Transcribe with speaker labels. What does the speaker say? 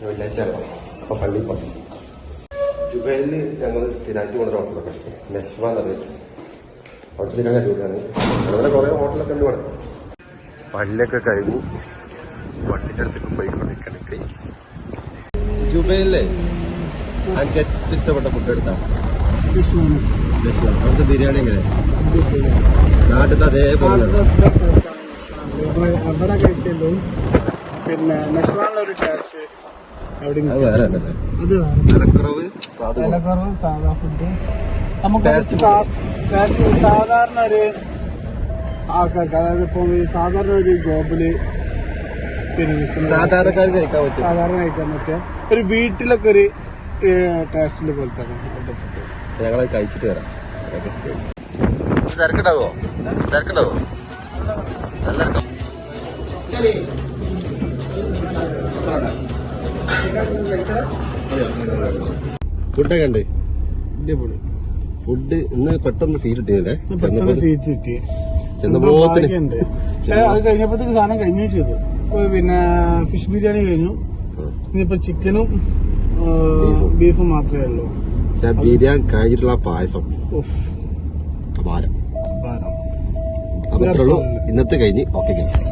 Speaker 1: വെള്ളിയാഴ്ചയാണോ അപ്പൊ പള്ളി പോയി. ജുബൈലിൽ ഞങ്ങൾ സ്ഥിരമായിട്ട് കൊണ്ടൊരു ഹോട്ടലൊക്കെ നെഷ്വ എന്നറിയില്ല. അവിടെ സ്ഥിരം കരുവിലാണ്. അങ്ങനെ കുറെ ഹോട്ടലൊക്കെ ഉണ്ട് ഇവിടെ. പള്ളിയൊക്കെ കഴിഞ്ഞ് വണ്ടിന്റെ അടുത്തേക്ക് പോയിക്കൊണ്ടിരിക്കണം പ്ലീസ്. ജുബൈലിലെ എനിക്ക് ഏറ്റവും ഇഷ്ടപ്പെട്ട ഫുഡ് എടുത്താ അവിടുത്തെ ബിരിയാണി എങ്ങനെ നാട്ടിലത്തെ അതേപോലെ
Speaker 2: അവിടെ കഴിച്ചല്ലോ. പിന്നെ നെഷ്വാനിലൊരു ടേസ്റ്റ്
Speaker 1: വേറെ വിലക്കുറവ്
Speaker 2: സാധാ ഫുഡ് നമുക്ക് സാധാരണ ഒരു ആൾക്കാർക്ക്, അതായത് ഇപ്പൊ സാധാരണ ഒരു ജോബില് പിന്നെ
Speaker 1: സാധാരണക്കാർക്ക് കഴിക്കാൻ പറ്റും.
Speaker 2: സാധാരണ കഴിക്കാൻ പറ്റിയ ഒരു വീട്ടിലൊക്കെ ഒരു ടേസ്റ്റില് പോലത്തെ ഫുഡ്
Speaker 1: ഞങ്ങളത് കഴിച്ചിട്ട് വരാം. തിരക്കുണ്ടാവോ? തിരക്കുണ്ടാവോ? നല്ല ഫുഡൊക്കെ ഉണ്ട്. ഫുഡ് ഇന്ന് പെട്ടെന്ന് സീറ്റ് കിട്ടിയല്ലേ?
Speaker 2: സീറ്റ് കിട്ടി
Speaker 1: ചെന്നപ്പോണ്ട്.
Speaker 2: പക്ഷെ അത് കഴിഞ്ഞപ്പോഴത്തേക്ക് സാധനം കഴിഞ്ഞു ചെയ്തു. പിന്നെ ഫിഷ് ബിരിയാണി കഴിഞ്ഞു. ഇനിയിപ്പോ ചിക്കനും ബീഫും മാത്രമേ ഉള്ളൂ.
Speaker 1: പക്ഷെ ബിരിയാണി കഴിഞ്ഞിട്ടുള്ള പായസം ഭാരം. അപ്പൊ അത്രേ ഉള്ളൂ ഇന്നത്തെ കഴിഞ്ഞ്. Okay guys.